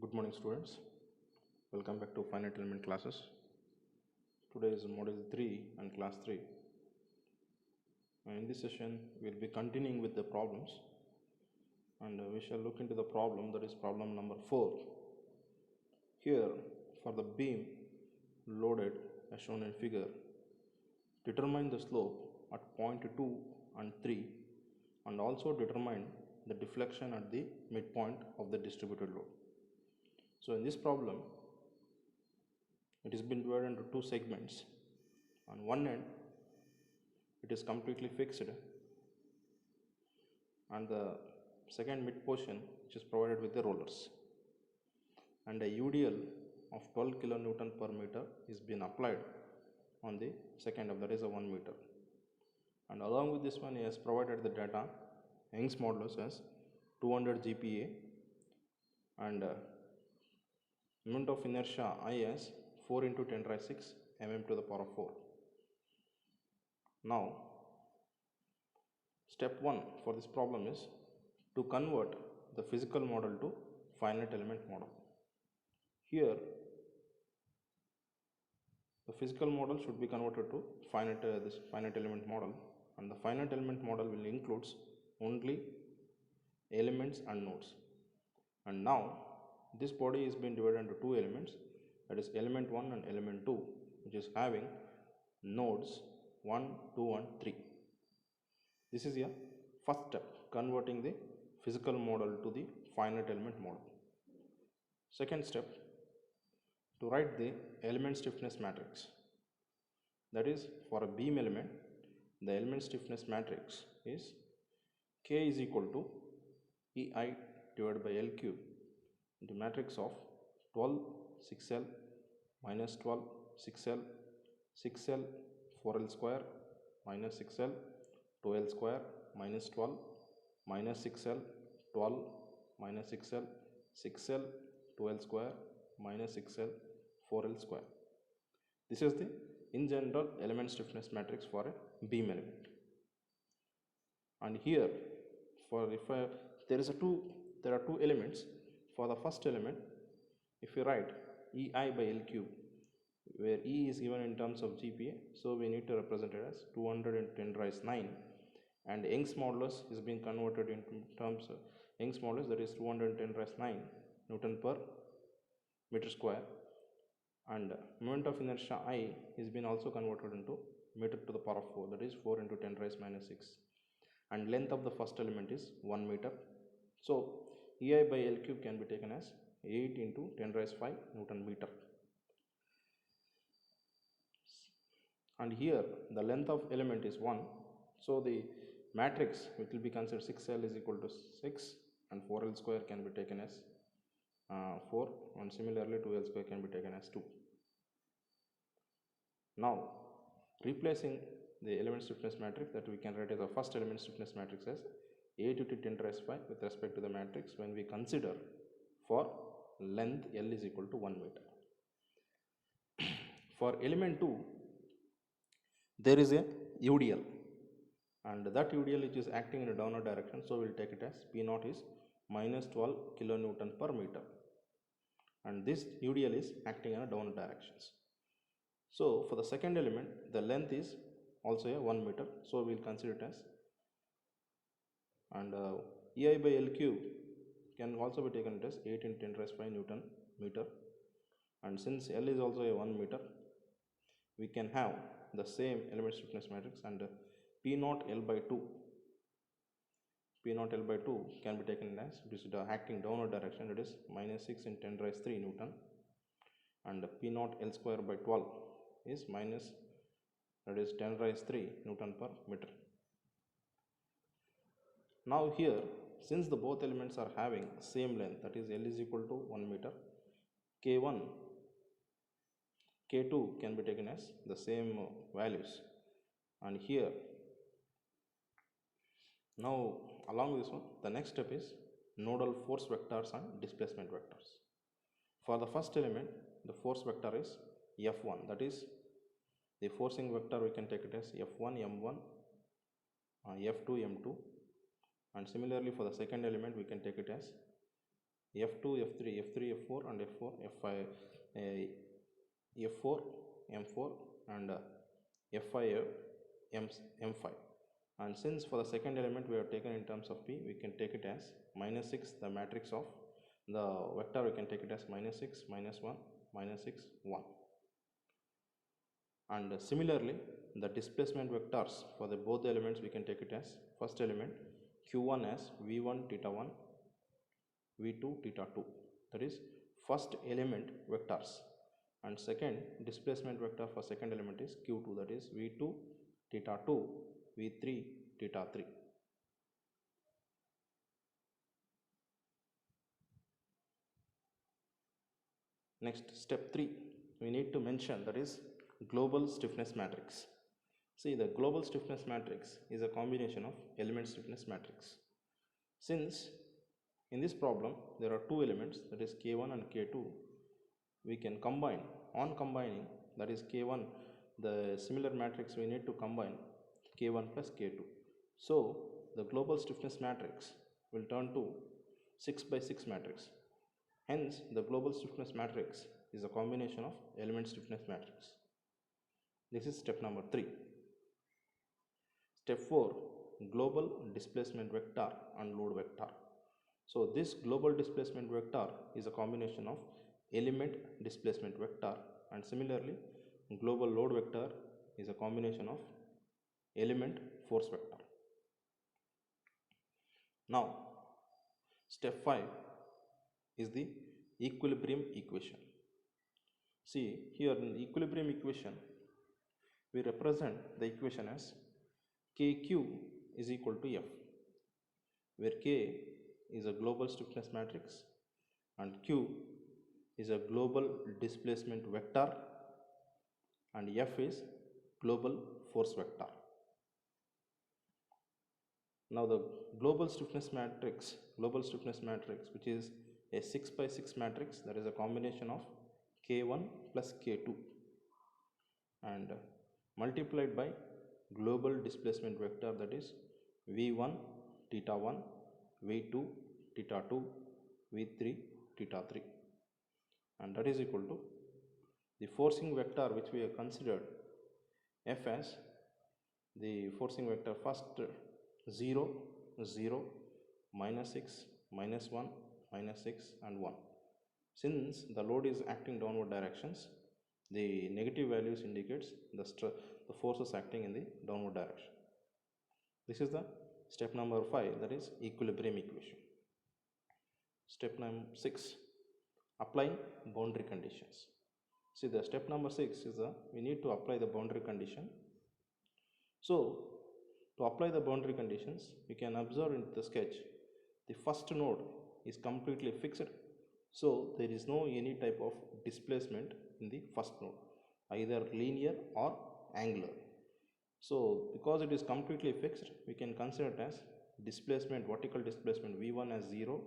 Good morning, students. Welcome back to finite element classes. Today is module 3 and class 3. In this session, we'll be continuing with the problems, and we shall look into the problem, that is problem number 4. Here, for the beam loaded as shown in figure, determine the slope at point 2 and 3 and also determine the deflection at the midpoint of the distributed load. So in this problem, it has been divided into two segments. On one end, it is completely fixed, and the second mid portion, which is provided with the rollers, and a UDL of 12 kilonewton per meter is being applied on the second of, that is a 1 meter. And along with this one, he has provided the data Young's modulus as 200 GPa and moment of inertia I as 4 into 10 raised 6 mm to the power of 4. Now, step 1 for this problem is to convert the physical model to finite element model. Here, the physical model should be converted to this finite element model, and the finite element model will includes only elements and nodes. And now, this body is being divided into two elements, that is element 1 and element 2, which is having nodes 1, 2 and 3. This is a first step, converting the physical model to the finite element model. Second step, to write the element stiffness matrix. That is, for a beam element, the element stiffness matrix is K is equal to EI divided by L cube into matrix of 12 6L minus 12 6L 6L 4L square minus 6L 2L square minus 12 minus 6L 12 minus 6L 6L 2L square minus 6L 4L square. This is the in general element stiffness matrix for a beam element. And here, for if there are two elements. For the first element, if you write EI by L cube, where E is given in terms of GPa, so we need to represent it as 210 raised 9, and Young's modulus is being converted into terms of Young's modulus, that is 210 raised 9 Newton per meter square, and moment of inertia I is being also converted into meter to the power of 4, that is 4 into 10 raised minus 6, and length of the first element is 1 meter. So EI by L cube can be taken as 8 into 10 raised 5 Newton meter. And here the length of element is 1. So the matrix, which will be considered 6L is equal to 6, and 4L square can be taken as 4, and similarly 2L square can be taken as 2. Now, replacing the element stiffness matrix, that we can write as the first element stiffness matrix as 8 into 10 raised 5 with respect to the matrix when we consider for length L is equal to 1 meter. For element 2, there is a UDL, and that UDL which is acting in a downward direction, so we will take it as P0 is minus 12 kilonewton per meter, and this UDL is acting in a downward directions. So for the second element, the length is also a 1 meter, so we will consider it as, and EI by L cube can also be taken as 8 into 10 raised 5 Newton meter, and since L is also a 1 meter, we can have the same element stiffness matrix, and P0 L by 2 can be taken as, it is the acting downward direction, it is minus 6 in 10 raised 3 Newton, and P0 L square by 12 is minus, that is 10 raised 3 Newton per meter. Now here, since the both elements are having same length, that is L is equal to 1 meter, K1, K2 can be taken as the same values, and here, now along this one, the next step is nodal force vectors and displacement vectors. For the first element, the force vector is F1, that is the forcing vector, we can take it as F1 M1, F2 M2, and similarly for the second element we can take it as F2, F3, F3, F4 and F4, F5, F4, M4 and F5, M5. And since for the second element we have taken in terms of P, we can take it as minus 6, the matrix of the vector we can take it as minus 6, minus 1, minus 6, 1. And similarly, the displacement vectors for the both the elements we can take it as first element Q1 as V1 theta 1, V2 theta 2, that is first element vectors, and second displacement vector for second element is Q2, that is V2 theta 2, V3 theta 3. Next, step 3, we need to mention, that is global stiffness matrix. See, the global stiffness matrix is a combination of element stiffness matrix. Since in this problem there are two elements, that is K1 and K2, we can combine. On combining, that is K1, the similar matrix we need to combine K1 plus K2. So the global stiffness matrix will turn to 6 by 6 matrix. Hence the global stiffness matrix is a combination of element stiffness matrix. This is step number 3. Step 4, global displacement vector and load vector. So this global displacement vector is a combination of element displacement vector, and similarly global load vector is a combination of element force vector. Now step 5 is the equilibrium equation. See, here in the equilibrium equation we represent the equation as KQ is equal to F, where K is a global stiffness matrix and Q is a global displacement vector and F is global force vector. Now the global stiffness matrix, which is a 6 by 6 matrix, that is a combination of K1 plus K2 and multiplied by global displacement vector, that is V1 theta 1, V2 theta 2, V3 theta 3, and that is equal to the forcing vector which we have considered F as the forcing vector first 0, 0, minus 6, minus 1, minus 6 and 1. Since the load is acting downward directions, the negative values indicates the forces acting in the downward direction. This is the step number 5, that is equilibrium equation. Step number 6, applying boundary conditions. See, the step number 6 is we need to apply the boundary condition. So to apply the boundary conditions, we can observe in the sketch the first node is completely fixed, so there is no any type of displacement in the first node, either linear or angular. So because it is completely fixed, we can consider it as displacement, vertical displacement V1 as 0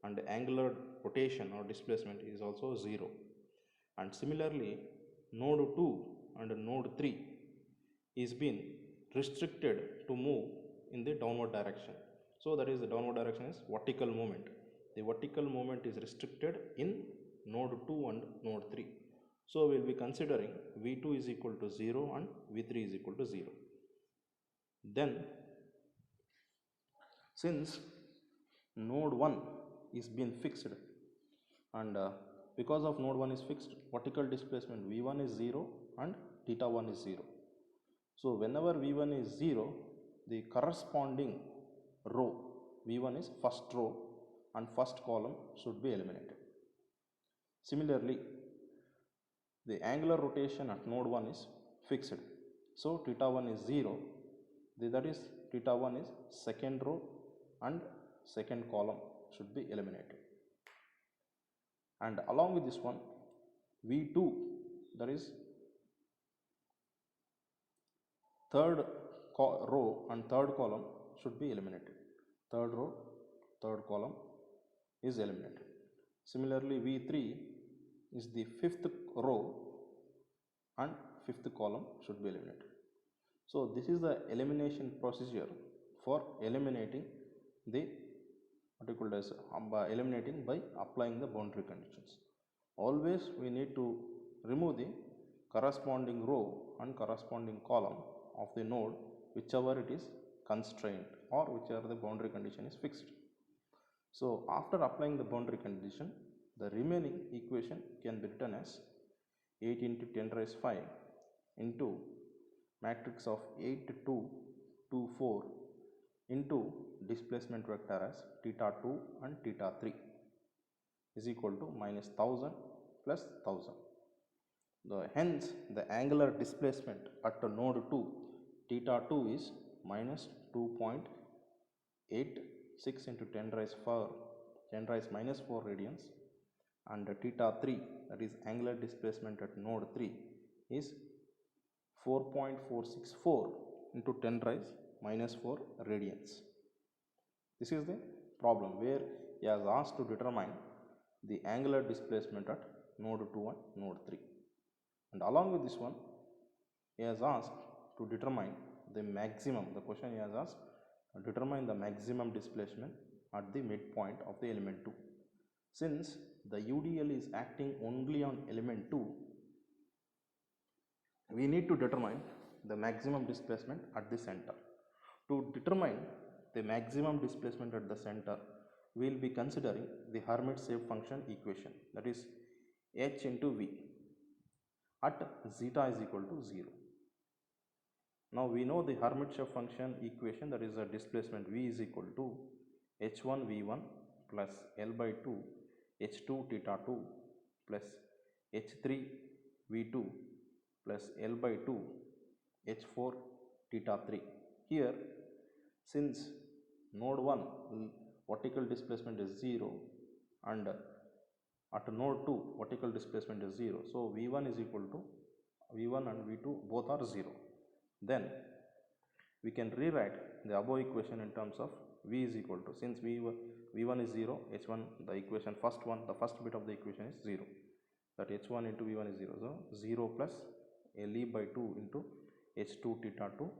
and angular rotation or displacement is also 0. And similarly node 2 and node 3 is been restricted to move in the downward direction. So that is, the downward direction is vertical movement. The vertical movement is restricted in node 2 and node 3. So we will be considering V2 is equal to 0 and V3 is equal to 0. Then since node 1 is being fixed and because of node 1 is fixed, vertical displacement V1 is 0 and theta 1 is 0. So whenever V1 is 0, the corresponding row, V1 is first row and first column should be eliminated. Similarly, the angular rotation at node 1 is fixed. So theta 1 is 0, that is theta 1 is second row and second column should be eliminated. And along with this one, V2, that is third row and third column should be eliminated. Third row, third column is eliminated. Similarly, V3 is the fifth row and fifth column should be eliminated. So this is the elimination procedure for eliminating the what you call as by eliminating by applying the boundary conditions. Always we need to remove the corresponding row and corresponding column of the node whichever it is constrained or whichever the boundary condition is fixed. So after applying the boundary condition, the remaining equation can be written as 8 into 10 raised 5 into matrix of 8 2 2 4 into displacement vector as theta 2 and theta 3 is equal to minus 1000 plus 1000. Hence the angular displacement at the node 2 theta 2 is minus 2.86 into 10 raised minus 4 radians, and theta 3, that is angular displacement at node 3, is 4.464 into 10 raised minus 4 radians. This is the problem where he has asked to determine the angular displacement at node 2 and node 3. And along with this one, he has asked to determine the maximum, the question he has asked, determine the maximum displacement at the midpoint of the element 2. Since the UDL is acting only on element 2, we need to determine the maximum displacement at the center. To determine the maximum displacement at the center, we will be considering the Hermite shape function equation, that is h into v at zeta is equal to 0. Now we know the Hermite shape function equation, that is a displacement v is equal to h1 v1 plus L by 2 h2 theta 2 plus h3 v2 plus L by 2 h4 theta 3. Here, since node 1 vertical displacement is 0 and at node 2 vertical displacement is 0, so v1 is equal to v1 and v2 both are 0. Then we can rewrite the above equation in terms of v is equal to, since v1 is 0, h1, the equation the first bit of the equation is 0, that h1 into v1 is 0, so 0 plus Le by 2 into h2 theta 2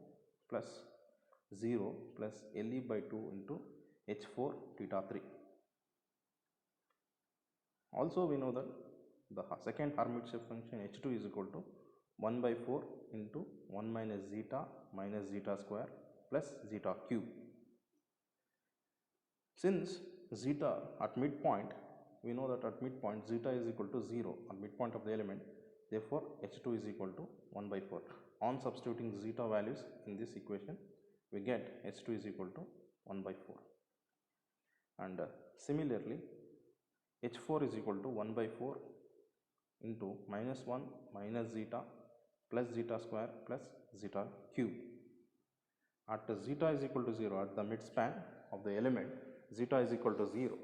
plus 0 plus Le by 2 into h4 theta 3. Also we know that the second Hermite shape function h2 is equal to 1 by 4 into 1 minus zeta square plus zeta cube. Since zeta at midpoint, we know that at midpoint zeta is equal to 0 at midpoint of the element, therefore h2 is equal to 1 by 4. On substituting zeta values in this equation, we get h2 is equal to 1 by 4. And similarly, h4 is equal to 1 by 4 into minus 1 minus zeta plus zeta square plus zeta cube. At zeta is equal to 0, at the midspan of the element, zeta is equal to 0.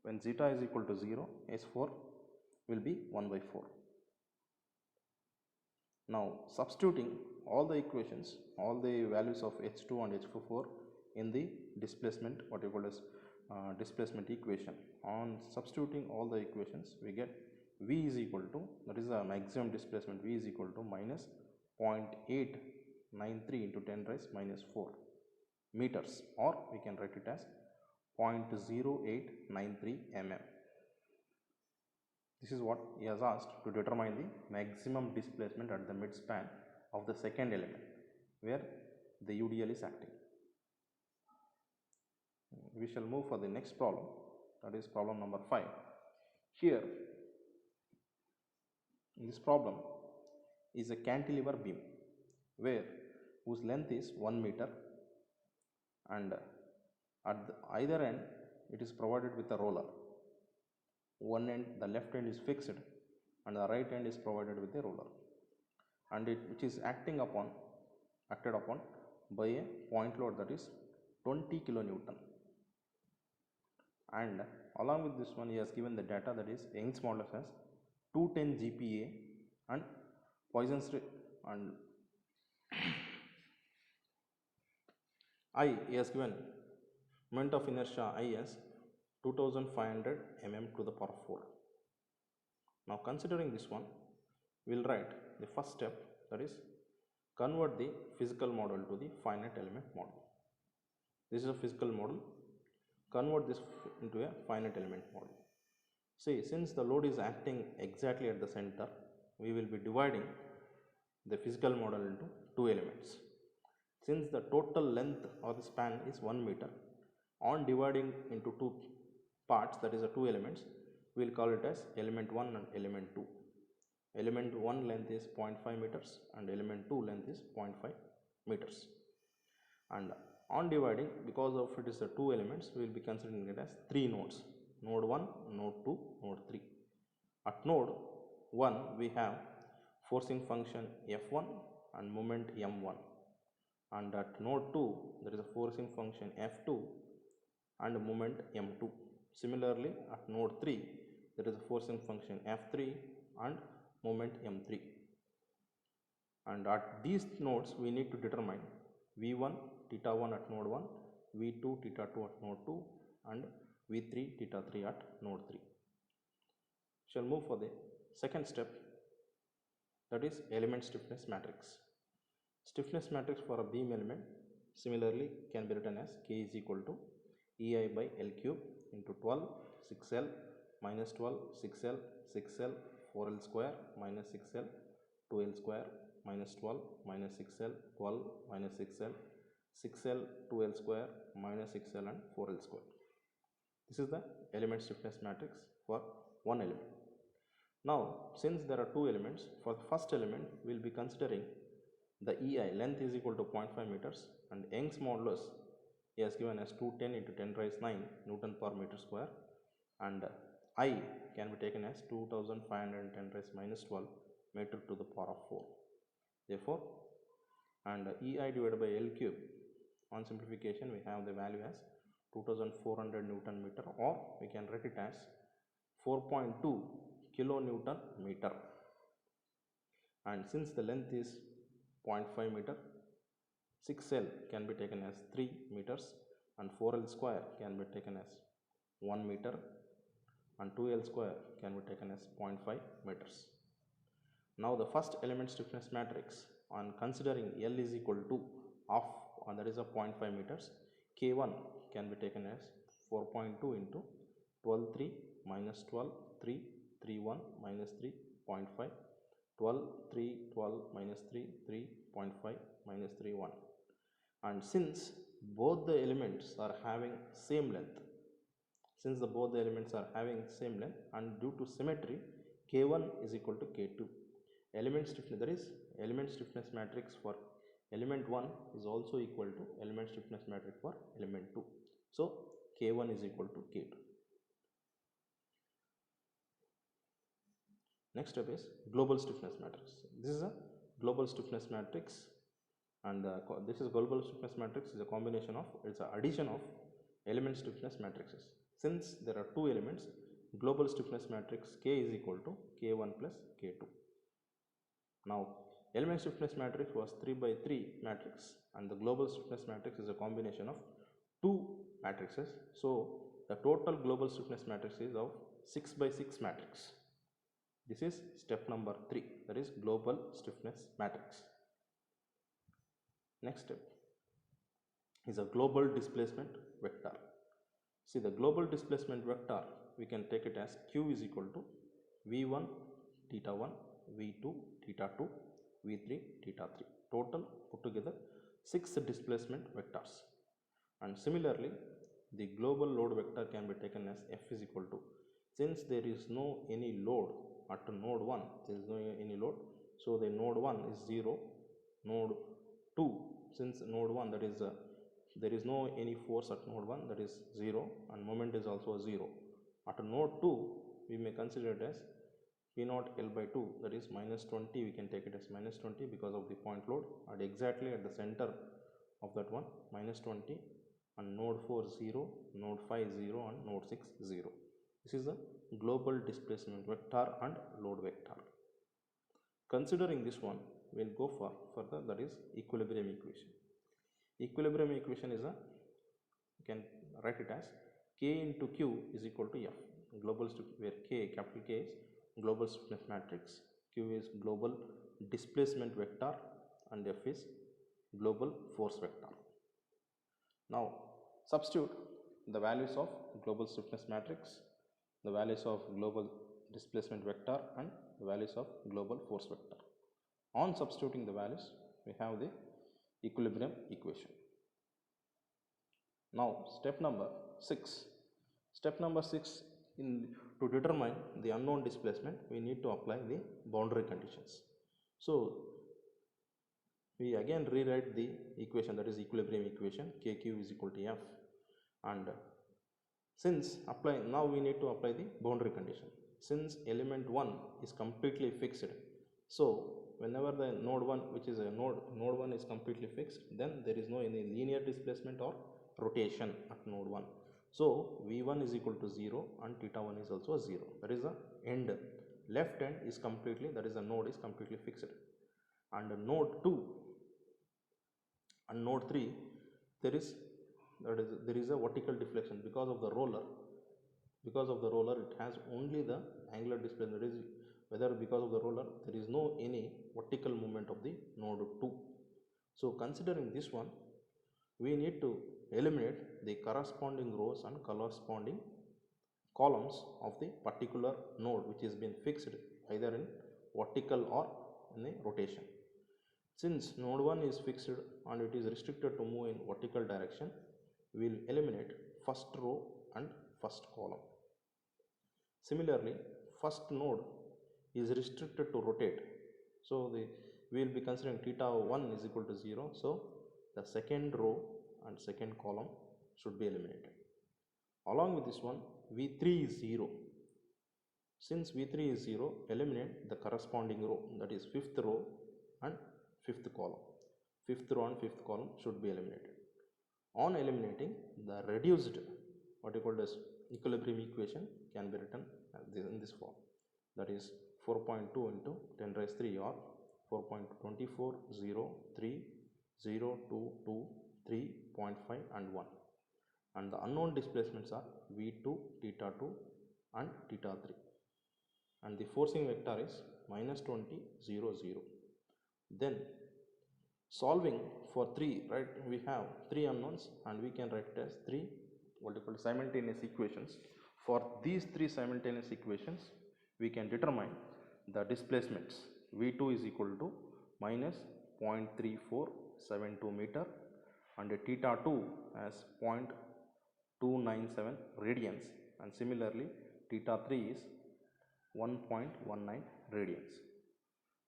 When zeta is equal to 0, h4 will be 1 by 4. Now substituting all the equations, all the values of h2 and h4 in the displacement, what you call as displacement equation. On substituting all the equations, we get v is equal to, that is the maximum displacement, v is equal to minus 0.893 into 10 raised minus 4 meters, or we can write it as 0.0893 mm. This is what he has asked to determine the maximum displacement at the midspan of the second element where the UDL is acting. We shall move for the next problem, that is problem number 5. Here, in this problem is a cantilever beam whose length is 1 meter, and at either end it is provided with a roller. One end, the left end is fixed and the right end is provided with a roller, and which is acted upon by a point load, that is 20 kilonewton. And along with this one, he has given the data, that is Young's modulus as 210 GPa and Poisson's and I, he has given moment of inertia I as 2500 mm to the power 4. Now considering this one, we will write the first step, that is convert the physical model to the finite element model. This is a physical model. convert this into a finite element model. See, since the load is acting exactly at the center, we will be dividing the physical model into two elements. Since the total length or the span is 1 meter, on dividing into two parts, that is the two elements, we will call it as element 1 and element 2. Element 1 length is 0.5 meters and element 2 length is 0.5 meters. And on dividing, because of it is the two elements, we will be considering it as three nodes: node 1, node 2, node 3. At node 1 we have forcing function F1 and moment M1, and at node 2 there is a forcing function F2 and moment M2. Similarly, at node 3 there is a forcing function F3 and moment M3. And at these nodes we need to determine V1 theta 1 at node 1, V2 theta 2 at node 2, and V3 theta 3 at node 3. Shall move for the second step, that is element stiffness matrix. Stiffness matrix for a beam element similarly can be written as K is equal to EI by L cube into 12 6L minus 12 6L 6L 4L square minus 6L 2L square minus 12 minus 6L 12 minus 6L 6L 2L square minus 6L and 4L square. This is the element stiffness matrix for one element. Now, since there are two elements, for the first element we will be considering the EI, length is equal to 0.5 meters, and Young's modulus is given as 210 into 10 raised 9 Newton per meter square, and I can be taken as 2510 raised minus 12 meter to the power of 4. Therefore, and EI divided by L cube, on simplification we have the value as 2400 Newton meter, or we can write it as 4.2 kilonewton meter. And since the length is 0.5 meter, 6L can be taken as 3 meters and 4L square can be taken as 1 meter and 2L square can be taken as 0.5 meters. Now the first element stiffness matrix, on considering L is equal to half, and that is a 0.5 meters, K1 can be taken as 4.2 into 12 3 minus 12 3 3 1 minus 3.5 12 3 12 minus 3 3.5 minus 3 1. And since both the elements are having same length, and due to symmetry, K1 is equal to K2. Element stiffness, that is element stiffness matrix for element 1 is also equal to element stiffness matrix for element 2. So K1 is equal to K2. Next step is global stiffness matrix. This is a global stiffness matrix, and this is global stiffness matrix is a combination of, it's an addition of element stiffness matrices. Since there are two elements, global stiffness matrix K is equal to K1 plus K2. Now element stiffness matrix was 3 by 3 matrix, and the global stiffness matrix is a combination of two matrices. So the total global stiffness matrix is of 6 by 6 matrix. This is step number 3, that is global stiffness matrix. Next step is a global displacement vector. See, the global displacement vector, we can take it as Q is equal to V1 theta 1, V2 theta 2, V3 theta 3. Total put together 6 displacement vectors. And similarly, the global load vector can be taken as F is equal to, since there is no any load at node 1, there is no any load, so the node 1 is 0, node 2, since node 1 that is there is no any force at node 1, that is 0, and moment is also 0. At node 2 we may consider it as P0 L by 2, that is minus 20, we can take it as minus 20 because of the point load, and exactly at the center of that one minus 20, and node 4 0, node 5 0, and node 6 0. This is the global displacement vector and load vector. Considering this one, we will go for further, that is equilibrium equation. Equilibrium equation is a, you can write it as K into Q is equal to F. Global where K, capital K is global stiffness matrix, Q is global displacement vector, and F is global force vector. Now substitute the values of global stiffness matrix, the values of global displacement vector, and the values of global force vector. On substituting the values, we have the equilibrium equation. Now step number 6. Step number 6, to determine the unknown displacement, we need to apply the boundary conditions. So we again rewrite the equation, that is equilibrium equation, kq is equal to f, and since now we need to apply the boundary condition. Since element 1 is completely fixed, so whenever the node 1, which is a node 1 is completely fixed, then there is no any linear displacement or rotation at node 1. So v1 is equal to 0 and theta 1 is also 0. That is the end. Left end is completely, that is the node is completely fixed. And node 2 and node 3, there is a vertical deflection because of the roller. Because of the roller, it has only the angular displacement. That is, whether because of the roller, there is no any vertical movement of the node 2. So considering this one, we need to eliminate the corresponding rows and corresponding columns of the particular node which has been fixed either in vertical or in a rotation. Since node 1 is fixed and it is restricted to move in vertical direction, we will eliminate first row and first column. Similarly, first node is restricted to rotate, so we will be considering theta 1 is equal to 0, so the second row and second column should be eliminated. Along with this one, v3 is 0. Since v3 is 0, eliminate the corresponding row, that is fifth row and fifth column. Fifth row and fifth column should be eliminated. On eliminating, the reduced what you call as equilibrium equation can be written in this form, that is 4.2 into 10 raised 3 or 4.24, 0, 3, 0, 2, 2, 3.5 and 1. And the unknown displacements are v2, theta 2 and theta 3. And the forcing vector is minus 20, 0, 0. Then solving for 3, right, we have 3 unknowns and we can write it as 3 what you call simultaneous equations. For these 3 simultaneous equations, we can determine the displacements. v2 is equal to minus 0.3472 meter and theta 2 as 0.297 radians, and similarly theta 3 is 1.19 radians.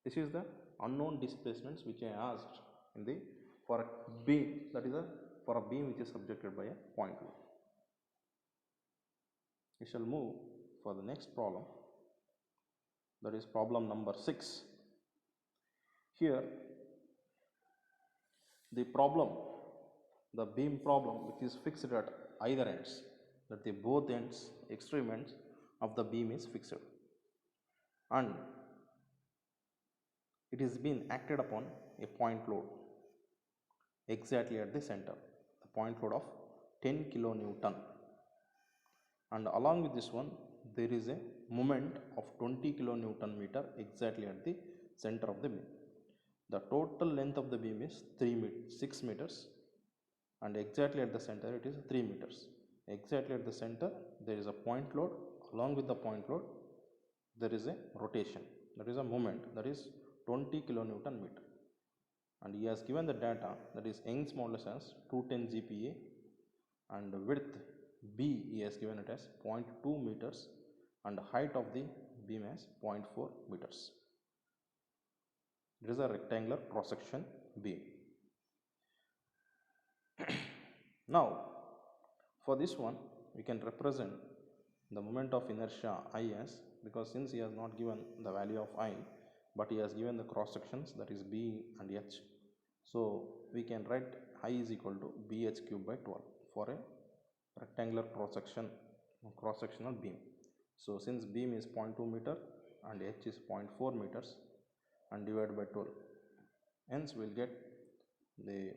This is the unknown displacements which I asked in the for a beam, that is for a beam which is subjected by a point load. We shall move for the next problem, that is problem number 6. Here the beam problem which is fixed at either ends, that the both ends, extreme ends of the beam is fixed, and it is being acted upon a point load exactly at the center, the point load of 10 kilonewton, and along with this one there is a moment of 20 kilonewton meter exactly at the center of the beam. The total length of the beam is 6 meters and exactly at the center it is 3 meters. Exactly at the center there is a point load. Along with the point load there is a rotation, that is a moment, that is 20 kilonewton meter, and he has given the data, that is Young's modulus as 210 GPa and width B he has given it as 0.2 meters and height of the beam as 0.4 meters. It is a rectangular cross section beam. Now for this one we can represent the moment of inertia I as, because since he has not given the value of I but he has given the cross sections, that is B and H, so we can write I is equal to BH cube by 12 for a rectangular cross sectional beam. So since beam is 0.2 meter and H is 0.4 meters and divided by 12, hence we will get the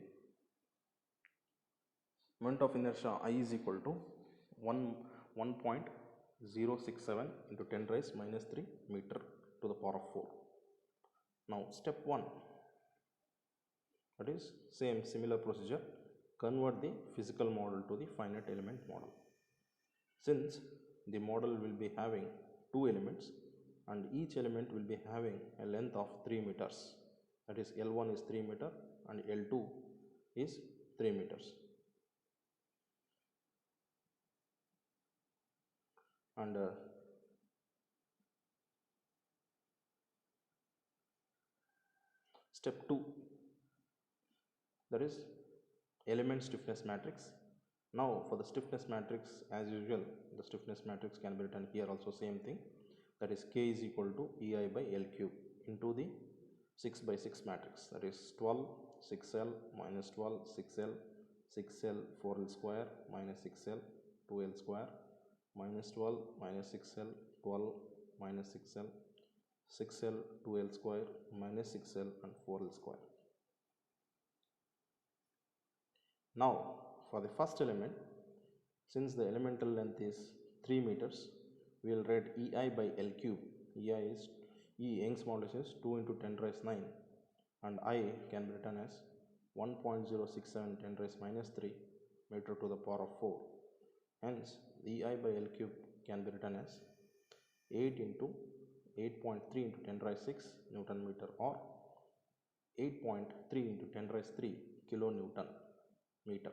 moment of inertia I is equal to 1.067 into 10 raised minus 3 meter to the power of 4. Now step 1, that is similar procedure, convert the physical model to the finite element model. Since the model will be having two elements and each element will be having a length of 3 meters, that is L1 is 3 meter and L2 is 3 meters. And step 2, that is element stiffness matrix. Now for the stiffness matrix, as usual, the stiffness matrix can be written here also same thing, that is K is equal to EI by L cube into the 6 by 6 matrix, that is 12 6L minus 12 6L 6L 4L square minus 6L 2L square minus 12 minus 6L 12 minus 6L 6L 2L square minus 6L and 4L square. Now for the first element, since the elemental length is 3 meters, we will write EI by L cube. EI is Young's modulus is 2 into 10 raised 9 and I can be written as 1.067 10 raised minus 3 meter to the power of 4. Hence EI by L cube can be written as 8 into 8.3 into 10 raised 6 Newton meter or 8.3 into 10 raised 3 kilonewton meter.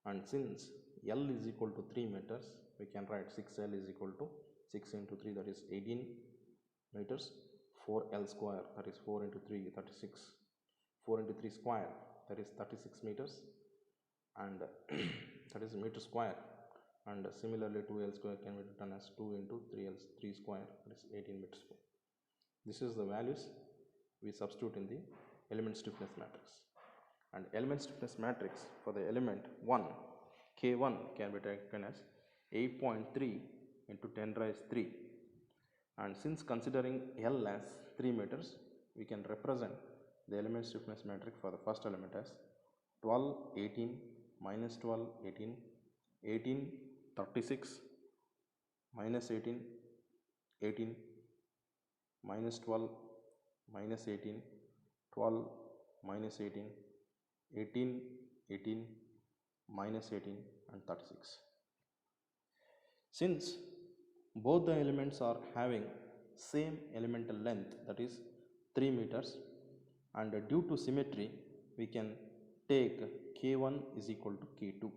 And since L is equal to 3 meters, we can write 6L is equal to 6 into 3, that is 18 meters, 4L square, that is 4 into 3 36, 4 into 3 square, that is 36 meters, and that is meter square. And similarly 2L square can be written as 2 into 3 square, that is 18 meters square. This is the values we substitute in the element stiffness matrix. And element stiffness matrix for the element 1, K1 can be taken as 8.3 into 10 raised 3. And since considering L as 3 meters, we can represent the element stiffness matrix for the first element as 12 18 minus 12 18 18 36 minus 18 18 minus 12 minus 18 12 minus 18 18 18 minus 18 and 36. Since both the elements are having same elemental length, that is 3 meters, and due to symmetry we can take K1 is equal to K2.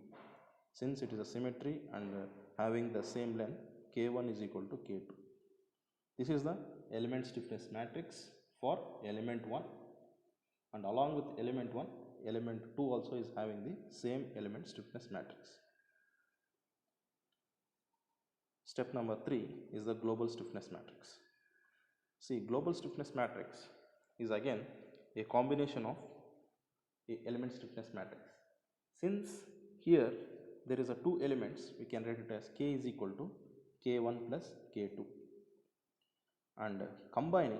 Since it is a symmetry and having the same length, K1 is equal to K2. This is the element stiffness matrix for element 1, and along with element 1, element 2 also is having the same element stiffness matrix. Step number 3 is the global stiffness matrix. See, global stiffness matrix is again a combination of a element stiffness matrix. Since here there is a two elements, we can write it as K is equal to K1 plus K2, and combining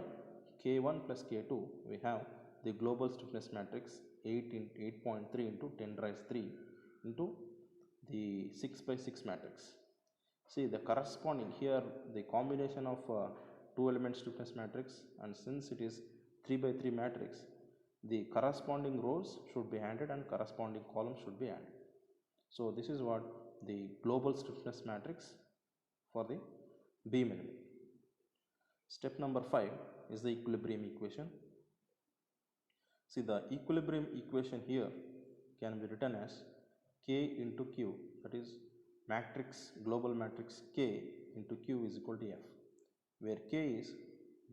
K1 plus K2 we have the global stiffness matrix 8.3 into 10 raised 3 into the 6 by 6 matrix. See, the corresponding here the combination of two element stiffness matrix, and since it is 3 by 3 matrix, the corresponding rows should be added and corresponding columns should be added. So this is what the global stiffness matrix for the beam element. Step number 5 is the equilibrium equation. See, the equilibrium equation here can be written as K into Q, that is matrix, global matrix K into Q is equal to F, where K is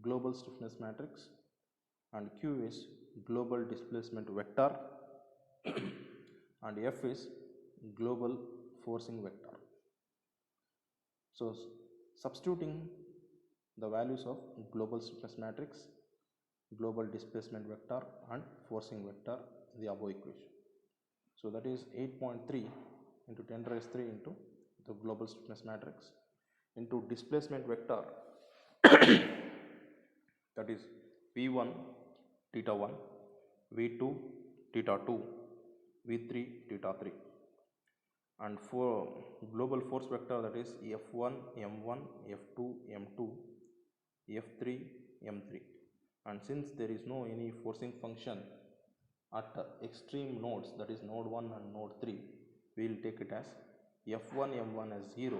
global stiffness matrix and Q is global displacement vector and F is global forcing vector. So substituting the values of global stiffness matrix, global displacement vector and forcing vector in the above equation. So that is 8.3 into 10 raised 3 into the global stiffness matrix into displacement vector that is V1 theta 1, V2 theta 2, V3 theta 3, and for global force vector, that is F1 M1 F2 M2 F3 M3. And since there is no any forcing function at extreme nodes, that is node 1 and node 3, we will take it as F1 M1 as 0,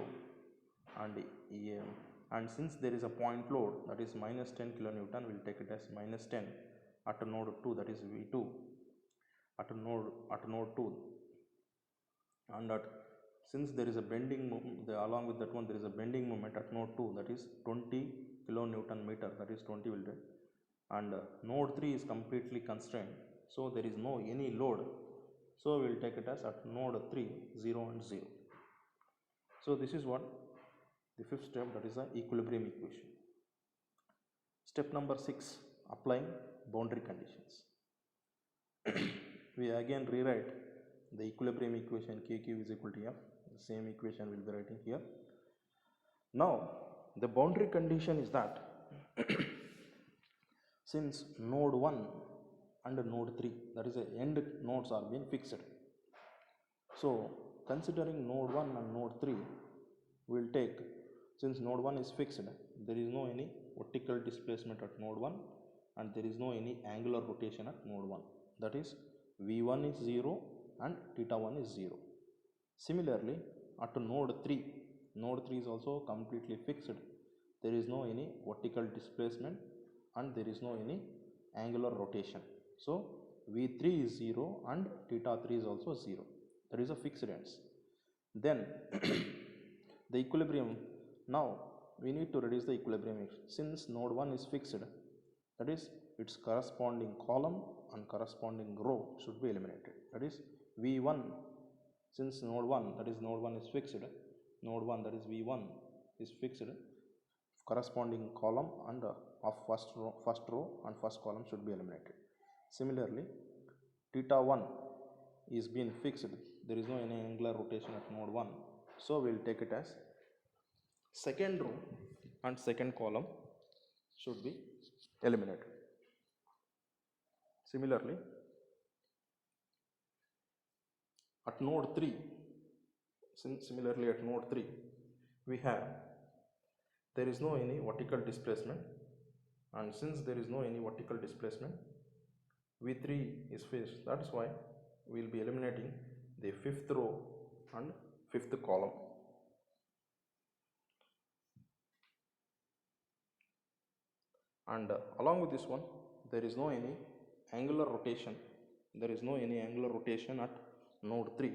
and since there is a point load, that is minus 10 kilonewton, we will take it as minus 10 at node 2, that is V2 at node 2, and since there is a bending along with that one there is a bending moment at node 2, that is 20 kilonewton meter, that is 20 will do, and node 3 is completely constrained, so there is no any load, so we will take it as at node 3 0 and 0. So this is what the fifth step, that is the equilibrium equation. Step number 6, applying boundary conditions. We again rewrite the equilibrium equation KQ is equal to F. The same equation will be writing here. Now the boundary condition is that since node 1 and node 3, that is the end nodes, are being fixed, so considering node 1 and node 3, we will take, since node 1 is fixed, there is no any vertical displacement at node 1 and there is no any angular rotation at node 1, that is V1 is 0 and theta 1 is 0. Similarly at node 3 is also completely fixed, there is no any vertical displacement and there is no any angular rotation, so V3 is 0 and theta 3 is also 0, that is a fixed ends. Then the equilibrium, now we need to reduce the equilibrium since node 1 is fixed, that is its corresponding column and corresponding row should be eliminated, that is V1, since node 1, that is node 1 is fixed, node 1, that is V1 is fixed, corresponding column and of first row and first column should be eliminated. Similarly theta 1 is being fixed, there is no any angular rotation at node 1, so we will take it as second row and second column should be eliminated. Similarly at node 3, we have, there is no any vertical displacement, and since there is no any vertical displacement, V3 is fixed, that is why we will be eliminating the fifth row and fifth column. And along with this one, there is no any angular rotation, at node 3,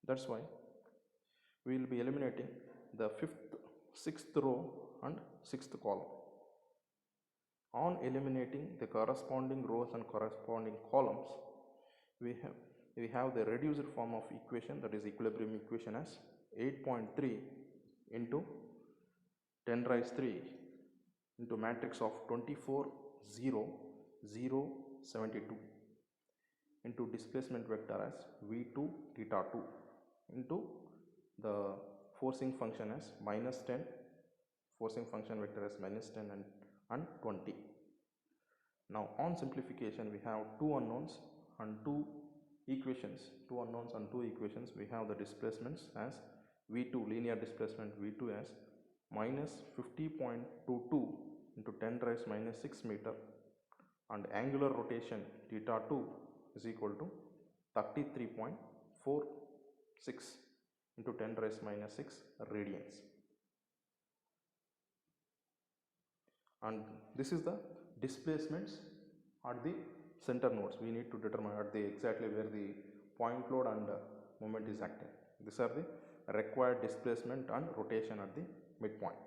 that's why we will be eliminating the sixth row and sixth column. On eliminating the corresponding rows and corresponding columns, we have the reduced form of equation, that is equilibrium equation, as 8.3 into 10 raised 3 into matrix of 24 0 0 72 into displacement vector as V2 theta 2 into the forcing function as minus 10, forcing function vector as minus 10 and 20. Now on simplification, we have two unknowns and two equations, we have the displacements as V2, linear displacement V2 as minus 50.22 into 10 raised minus 6 meter, and angular rotation theta 2 is equal to 33.46 into 10 raised minus 6 radians. And this is the displacements at the center nodes. We need to determine at the exactly where the point load and moment is acting. These are the required displacement and rotation at the midpoint.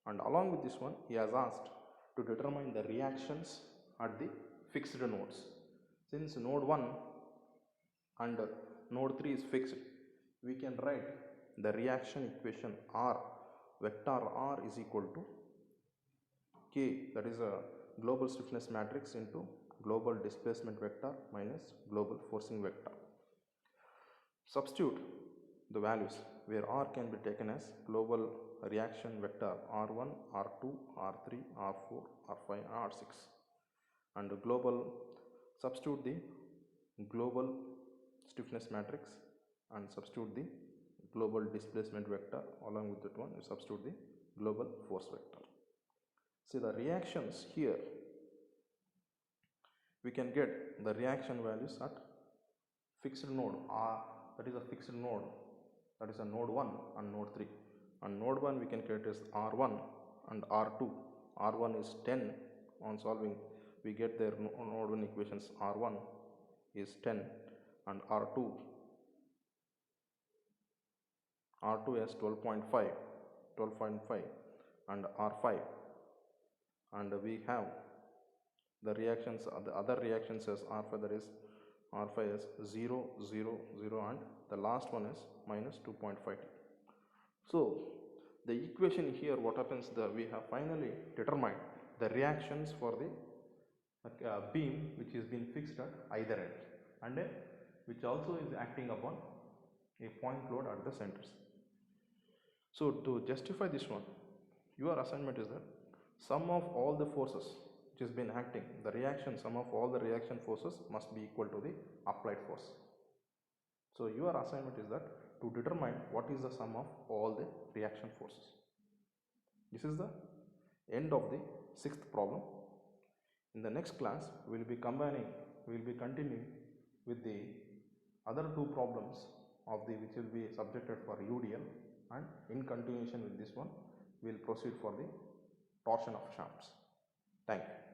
And along with this one, he has asked to determine the reactions at the fixed nodes. Since node 1 and node 3 is fixed, we can write the reaction equation R, vector R is equal to K, that is a global stiffness matrix into global displacement vector minus global forcing vector. Substitute the values where R can be taken as global reaction vector R1, R2, R3, R4, R5 and R6, and substitute the global stiffness matrix and substitute the global displacement vector. Along with that one, you substitute the global force vector. See the reactions here, we can get the reaction values at fixed node R, that is a fixed node, that is a node 1 and node 3. And node 1 we can create as R1 and R2. R1 is 10. On solving we get their node 1 equations. R1 is 10 and R2 has 12.5 and R5, and we have the reactions, the other reactions as R5, that is R5 is 0, 0, 0, and the last one is minus 2.5. So the equation here, what happens, we have finally determined the reactions for the beam which is being fixed at either end, and which also is acting upon a point load at the centers. So to justify this one, your assignment is that sum of all the forces which has been acting, the reaction, sum of all the reaction forces must be equal to the applied force. So your assignment is that to determine what is the sum of all the reaction forces. This is the end of the 6th problem. In the next class, we will be continuing with the other 2 problems of the which will be subjected for UDL, and in continuation with this one, we will proceed for the torsion of shafts. Thank you.